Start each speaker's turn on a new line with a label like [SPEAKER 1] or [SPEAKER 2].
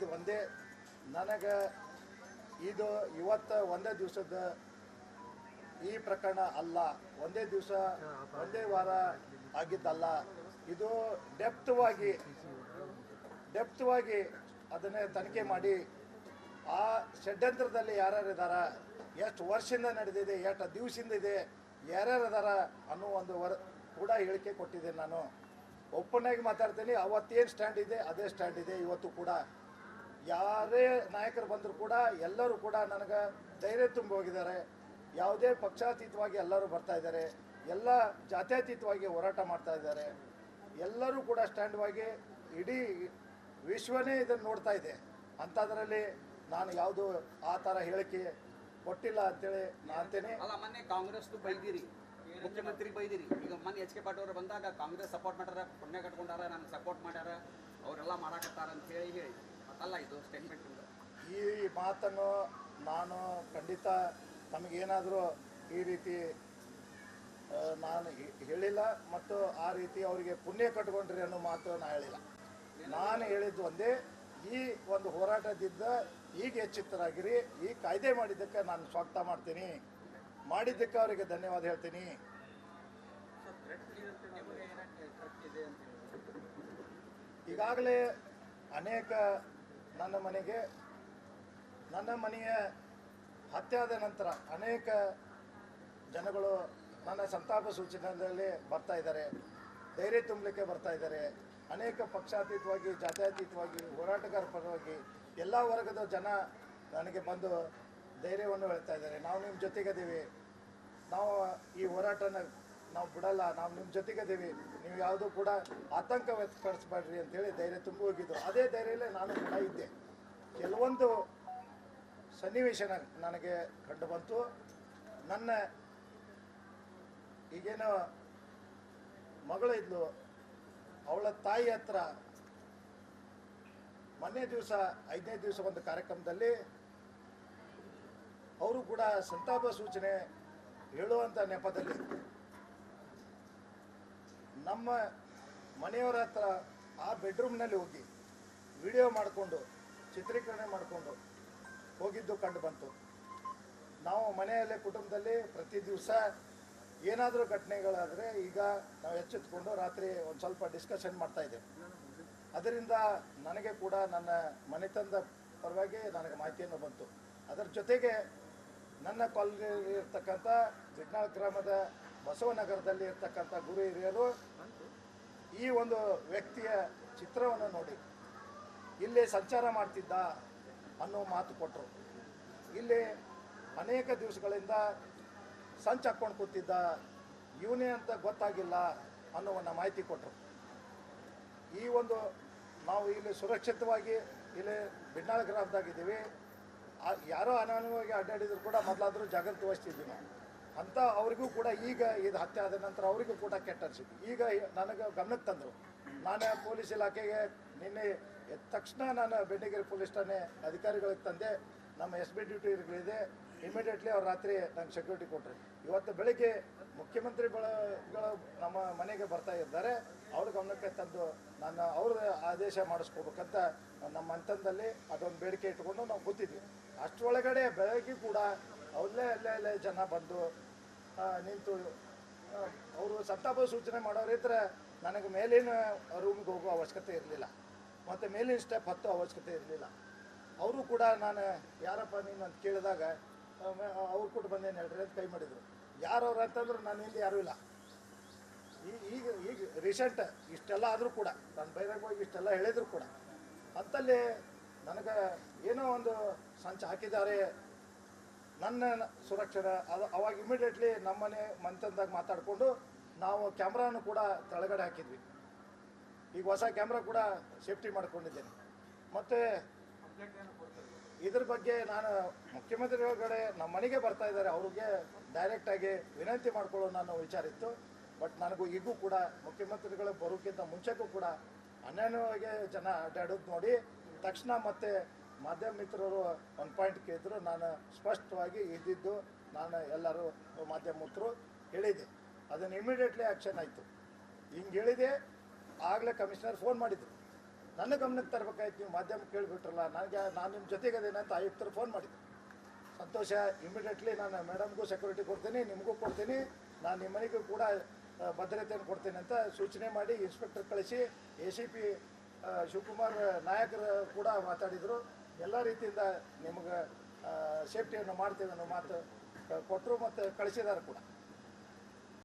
[SPEAKER 1] ಹೇಳಿದ್ದು ಒಂದೇ, ನನಗೆ ಇದು ಇವತ್ತು ಒಂದೇ ದಿವಸದ ಈ ಪ್ರಕರಣ ಅಲ್ಲ, ಒಂದೇ ದಿವಸ ಒಂದೇ ವಾರ ಆಗಿದ್ದಲ್ಲ. ಇದು ಡೆಪ್ತ್ವಾಗಿ ಅದನ್ನೇ ತನಿಖೆ ಮಾಡಿ ಆ ಷಡ್ಯಂತ್ರದಲ್ಲಿ ಯಾರ್ಯಾರಿದಾರ, ಎಷ್ಟು ವರ್ಷದಿಂದ ನಡೆದಿದೆ, ಎಷ್ಟು ದಿವಸದಿಂದ ಇದೆ, ಯಾರ್ಯಾರು ಅದಾರ ಅನ್ನೋ ಒಂದು ಕೂಡ ಹೇಳಿಕೆ ಕೊಟ್ಟಿದ್ದೆ. ನಾನು ಓಪನ್ನಾಗಿ ಮಾತಾಡ್ತೀನಿ. ಅವತ್ತೇನು ಸ್ಟ್ಯಾಂಡ್ ಇದೆ ಅದೇ ಸ್ಟ್ಯಾಂಡ್ ಇದೆ ಇವತ್ತು ಕೂಡ. ಯಾರೇ ನಾಯಕರು ಬಂದರೂ ಕೂಡ ಎಲ್ಲರೂ ಕೂಡ ನನಗೆ ಧೈರ್ಯ ತುಂಬಿ ಹೋಗಿದ್ದಾರೆ. ಯಾವುದೇ ಪಕ್ಷಾತೀತವಾಗಿ ಎಲ್ಲರೂ ಬರ್ತಾ ಇದ್ದಾರೆ, ಎಲ್ಲ ಜಾತ್ಯತೀತವಾಗಿ ಹೋರಾಟ ಮಾಡ್ತಾ ಇದ್ದಾರೆ. ಎಲ್ಲರೂ ಕೂಡ ಸ್ಟ್ಯಾಂಡ್ವಾಗಿ ಇಡೀ ವಿಶ್ವನೇ ಇದನ್ನು ನೋಡ್ತಾ ಇದೆ. ಅಂಥದ್ರಲ್ಲಿ ನಾನು ಯಾವುದು ಆ ಥರ ಹೇಳಿಕೆ ಕೊಟ್ಟಿಲ್ಲ ಅಂತೇಳಿ ನಾನು ಅಂತೇನೆ.
[SPEAKER 2] ಅಲ್ಲ, ಮೊನ್ನೆ ಕಾಂಗ್ರೆಸ್ದು ಬೈದಿರಿ, ಮುಖ್ಯಮಂತ್ರಿ ಬೈದಿರಿ. ಈಗ ಮೊನ್ನೆ ಎಚ್ ಕೆ ಪಾಟೀಲ್ ಅವರು ಬಂದಾಗ ಕಾಂಗ್ರೆಸ್ ಸಪೋರ್ಟ್ ಮಾಡ್ಯಾರ, ಪುಣ್ಯ ಕಟ್ಕೊಂಡಾರ, ನನಗೆ ಸಪೋರ್ಟ್ ಮಾಡ್ಯಾರ, ಅವರೆಲ್ಲ ಮಾಡಾಕತ್ತಾರ ಅಂತ ಹೇಳಿ ಅಲ್ಲ ಇದು ಸ್ಟೇಟ್ಮೆಂಟ್.
[SPEAKER 1] ಈ ಮಾತನ್ನು ನಾನು ಖಂಡಿತ ನಮಗೇನಾದರೂ ಈ ರೀತಿ ನಾನು ಹೇಳಿಲ್ಲ, ಮತ್ತು ಆ ರೀತಿ ಅವರಿಗೆ ಪುಣ್ಯ ಕಟ್ಕೊಂಡ್ರಿ ಅನ್ನೋ ಮಾತು ನಾನು ಹೇಳಿಲ್ಲ. ನಾನು ಹೇಳಿದ್ದು ಒಂದೇ, ಈ ಒಂದು ಹೋರಾಟದಿಂದ ಈಗ ಎಚ್ಚೆತ್ತರಾಗಿರಿ. ಈ ಕಾಯ್ದೆ ಮಾಡಿದ್ದಕ್ಕೆ ನಾನು ಸ್ವಾಗತ ಮಾಡ್ತೀನಿ, ಮಾಡಿದ್ದಕ್ಕೆ ಅವರಿಗೆ ಧನ್ಯವಾದ ಹೇಳ್ತೀನಿ. ಈಗಾಗಲೇ ಅನೇಕ ನನ್ನ ಮನೆಯ ಹತ್ಯೆ ಆದ ನಂತರ ಅನೇಕ ಜನಗಳು ನನ್ನ ಸಂತಾಪ ಸೂಚನೆಯಲ್ಲಿ ಬರ್ತಾ ಇದ್ದಾರೆ, ಧೈರ್ಯ ತುಂಬಲಿಕ್ಕೆ ಬರ್ತಾ ಇದ್ದಾರೆ. ಅನೇಕ ಪಕ್ಷಾತೀತವಾಗಿ ಜಾತ್ಯತೀತವಾಗಿ ಹೋರಾಟಗಾರ ಪರವಾಗಿ ಎಲ್ಲ ವರ್ಗದ ಜನ ನನಗೆ ಬಂದು ಧೈರ್ಯವನ್ನು ಹೇಳ್ತಾ ಇದ್ದಾರೆ. ನಾವು ನಿಮ್ಮ ಜೊತೆಗಿದ್ದೀವಿ, ನಾವು ಈ ಹೋರಾಟನ ನಾವು ಬಿಡಲ್ಲ, ನಾವು ನಿಮ್ಮ ಜೊತೆಗಿದ್ದೀವಿ, ನೀವು ಯಾವುದೂ ಕೂಡ ಆತಂಕ ವ್ಯಕ್ತಪಡಿಸಬೇಡ್ರಿ ಅಂತೇಳಿ ಧೈರ್ಯ ತುಂಬಿ ಹೋಗಿದ್ದು. ಅದೇ ಧೈರ್ಯಲ್ಲೇ ನಾನು ಕೂಡ ಇದ್ದೆ. ಕೆಲವೊಂದು ಸನ್ನಿವೇಶ ನನಗೆ ಕಂಡು ಬಂತು. ನನ್ನ ಈಗೇನೋ ಮಗಳು ಇದ್ಲು, ಅವಳ ತಾಯಿ ಹತ್ರ ಮೊನ್ನೆ ದಿವಸ 5ನೇ ದಿವಸ ಒಂದು ಕಾರ್ಯಕ್ರಮದಲ್ಲಿ ಅವರು ಕೂಡ ಸಂತಾಪ ಸೂಚನೆ ಹೇಳುವಂಥ ನೆಪದಲ್ಲಿ ನಮ್ಮ ಮನೆಯವರ ಹತ್ರ ಆ ಬೆಡ್ರೂಮ್ನಲ್ಲಿ ಹೋಗಿ ವಿಡಿಯೋ ಮಾಡಿಕೊಂಡು ಚಿತ್ರೀಕರಣೆ ಮಾಡಿಕೊಂಡು ಹೋಗಿದ್ದು ಕಂಡು ಬಂತು. ನಾವು ಮನೆಯಲ್ಲೇ ಕುಟುಂಬದಲ್ಲಿ ಪ್ರತಿ ದಿವಸ ಏನಾದರೂ ಘಟನೆಗಳಾದರೆ ಈಗ ನಾವು ಎಚ್ಚೆತ್ಕೊಂಡು ರಾತ್ರಿ ಒಂದು ಸ್ವಲ್ಪ ಡಿಸ್ಕಷನ್ ಮಾಡ್ತಾಯಿದ್ದೇವೆ. ಅದರಿಂದ ನನಗೆ ಕೂಡ ನನ್ನ ಮನೆತನದ ಪರವಾಗಿ ನನಗೆ ಮಾಹಿತಿಯನ್ನು ಬಂತು. ಅದರ ಜೊತೆಗೆ ನನ್ನ ಕಾಲೋನಿಯಲ್ಲಿ ಇರ್ತಕ್ಕಂಥ ಬಿಡ್ನಾಳ್ ಗ್ರಾಮದ ಬಸವನಗರದಲ್ಲಿ ಇರ್ತಕ್ಕಂಥ ಗುರು ಹಿರಿಯರು ಈ ಒಂದು ವ್ಯಕ್ತಿಯ ಚಿತ್ರವನ್ನು ನೋಡಿ ಇಲ್ಲೇ ಸಂಚಾರ ಮಾಡ್ತಿದ್ದ ಅನ್ನೋ ಮಾತು ಕೊಟ್ಟರು. ಇಲ್ಲಿ ಅನೇಕ ದಿವಸಗಳಿಂದ ಸಂಚು ಹಾಕ್ಕೊಂಡು ಕೂತಿದ್ದ, ಇವನೇ ಅಂತ ಗೊತ್ತಾಗಿಲ್ಲ ಅನ್ನೋವನ್ನು ಮಾಹಿತಿ ಕೊಟ್ಟರು. ಈ ಒಂದು ನಾವು ಇಲ್ಲಿ ಸುರಕ್ಷಿತವಾಗಿ ಇಲ್ಲಿ ಬಿಡ್ನಾಳ್ ಗ್ರಾಮದಾಗಿದ್ದೀವಿ. ಯಾರೋ ಅನಾನುವಾಗಿ ಅಡ್ಡಾಡಿದ್ರು ಕೂಡ ಮೊದಲಾದರೂ ಜಾಗೃತಿ ವಹಿಸ್ತಿದ್ವಿ ನಾವು ಅಂತ. ಅವರಿಗೂ ಕೂಡ ಈಗ ಇದು ಹತ್ಯೆ ಆದ ನಂತರ ಅವರಿಗೂ ಕೂಡ ಕೆಟ್ಟ ಅನಿಸಿದ್ದು. ಈಗ ನನಗೆ ಗಮನಕ್ಕೆ ತಂದರು. ನಾನು ಪೊಲೀಸ್ ಇಲಾಖೆಗೆ ನಿನ್ನೆ ಎದ್ದ ತಕ್ಷಣ ನಾನು ಬೆಂಡಿಗೇರಿ ಪೊಲೀಸ್ ಠಾಣೆ ಅಧಿಕಾರಿಗಳಿಗೆ ತಂದೆ, ನಮ್ಮ ಎಸ್ ಬಿ ಡ್ಯೂಟಿಗಳಿದೆ, ಇಮಿಡಿಯೇಟ್ಲಿ ಅವ್ರು ರಾತ್ರಿ ನಂಗೆ ಸೆಕ್ಯೂರಿಟಿ ಕೊಟ್ಟರು. ಇವತ್ತು ಬೆಳಗ್ಗೆ ಮುಖ್ಯಮಂತ್ರಿಗಳು ನಮ್ಮ ಮನೆಗೆ ಬರ್ತಾ ಇದ್ದಾರೆ. ಅವ್ರ ಗಮನಕ್ಕೆ ತಂದು ನಾನು ಅವ್ರ ಆದೇಶ ಮಾಡಿಸ್ಕೋಬೇಕಂತ ನಮ್ಮ ಮಂತನದಲ್ಲಿ ಅದೊಂದು ಬೇಡಿಕೆ ಇಟ್ಕೊಂಡು ನಾವು ಕೂತಿದ್ವಿ. ಅಷ್ಟರೊಳಗಡೆ ಬೆಳಗ್ಗೆ ಕೂಡ ಅಲ್ಲೇ ಜನ ಬಂದು ನಿಂತು ಅವರು ಸಂತಾಪ ಸೂಚನೆ ಮಾಡೋರಿದ್ರೆ ನನಗೆ ಮೇಲಿನ ರೂಮ್ಗೆ ಹೋಗೋ ಅವಶ್ಯಕತೆ ಇರಲಿಲ್ಲ, ಮತ್ತು ಮೇಲಿನ ಸ್ಟೆಪ್ ಹತ್ತೋ ಅವಶ್ಯಕತೆ ಇರಲಿಲ್ಲ. ಅವರು ಕೂಡ ನಾನು ಯಾರಪ್ಪ ನೀನು ಅಂತ ಕೇಳಿದಾಗ ಅವ್ರು ಕೂಡ ಬಂದೇನು ಹೇಳ್ರಿ ಅಂತ ಕೈ ಮಾಡಿದರು. ಯಾರವ್ರು ಅಂತಂದ್ರೆ ನನ್ನ ಹಿಂದೆ ಯಾರೂ ಇಲ್ಲ. ಈಗ ರೀಸೆಂಟ್ ಇಷ್ಟೆಲ್ಲ ಆದರೂ ಕೂಡ ನಾನು ಬಹಿರಂಗವಾಗಿ ಇಷ್ಟೆಲ್ಲ ಹೇಳಿದ್ರು ಕೂಡ ಅಂತಲ್ಲಿ ನನಗೆ ಏನೋ ಒಂದು ಸಂಚು ಹಾಕಿದ್ದಾರೆ ನನ್ನ ಸುರಕ್ಷಣೆ. ಅದು ಅವಾಗ ಇಮಿಡಿಯೇಟ್ಲಿ ನಮ್ಮನೆ ಮಂತಂದಾಗ ಮಾತಾಡಿಕೊಂಡು ನಾವು ಕ್ಯಾಮ್ರಾನು ಕೂಡ ಕೆಳಗಡೆ ಹಾಕಿದ್ವಿ. ಈಗ ಹೊಸ ಕ್ಯಾಮ್ರಾ ಕೂಡ ಸೇಫ್ಟಿ ಮಾಡ್ಕೊಂಡಿದ್ದೇನೆ. ಮತ್ತು ಇದ್ರ ಬಗ್ಗೆ ನಾನು ಮುಖ್ಯಮಂತ್ರಿಗಳ ಕಡೆ ನಮ್ಮ ಮನೆಗೆ ಬರ್ತಾ ಇದ್ದಾರೆ, ಅವ್ರಿಗೆ ಡೈರೆಕ್ಟಾಗಿ ವಿನಂತಿ ಮಾಡ್ಕೊಳ್ಳೋ ನಾನು ವಿಚಾರ ಇತ್ತು. ಬಟ್ ನನಗೂ ಈಗೂ ಕೂಡ ಮುಖ್ಯಮಂತ್ರಿಗಳು ಬರೋಕ್ಕಿಂತ ಮುಂಚೆಗೂ ಕೂಡ ಅನ್ಯಾಯವಾಗಿ ಜನ ಅಡ್ಡಾಡೋದು ನೋಡಿ ತಕ್ಷಣ ಮತ್ತೆ ಮಾಧ್ಯಮ ಮಿತ್ರರು ಒಂದು ಪಾಯಿಂಟ್ ಕೇಳಿದ್ರು. ನಾನು ಸ್ಪಷ್ಟವಾಗಿ ಇದ್ದಿದ್ದು ನಾನು ಎಲ್ಲರೂ ಮಾಧ್ಯಮ ಮಿತ್ರರು ಹೇಳಿದೆ. ಅದನ್ನು ಇಮಿಡಿಯೇಟ್ಲಿ ಆ್ಯಕ್ಷನ್ ಆಯಿತು. ಹಿಂಗೆ ಹೇಳಿದೆ. ಆಗಲೇ ಕಮಿಷನರ್ ಫೋನ್ ಮಾಡಿದರು ನನ್ನ ಗಮನಕ್ಕೆ ತರಬೇಕಾಯ್ತು, ನೀವು ಮಾಧ್ಯಮ ಕೇಳಿಬಿಟ್ರಲ್ಲ. ನಾನು ನಿಮ್ಮ ಜೊತೆಗದೇನಂತ ಆಯುಕ್ತರು ಫೋನ್ ಮಾಡಿದ್ದೆ. ಸಂತೋಷ, ಇಮಿಡಿಯೇಟ್ಲಿ ನಾನು ಮೇಡಮ್ಗೂ ಸೆಕ್ಯೂರಿಟಿ ಕೊಡ್ತೀನಿ, ನಿಮಗೂ ಕೊಡ್ತೀನಿ, ನಾನು ನಿಮ್ಮ ಮನೆಗೂ ಕೂಡ ಭದ್ರತೆಯನ್ನು ಕೊಡ್ತೀನಿ ಅಂತ ಸೂಚನೆ ಮಾಡಿ ಇನ್ಸ್ಪೆಕ್ಟರ್ ಕಳಿಸಿ ACP ಶಿವಕುಮಾರ್ ನಾಯಕರು ಕೂಡ ಮಾತಾಡಿದರು. ಎಲ್ಲ ರೀತಿಯಿಂದ ನಿಮಗೆ ಸೇಫ್ಟಿಯನ್ನು ಮಾಡ್ತೀವಿ ಅನ್ನೋ ಮಾತು ಕೊಟ್ಟರು ಮತ್ತು ಕಳಿಸಿದ್ದಾರೆ ಕೂಡ.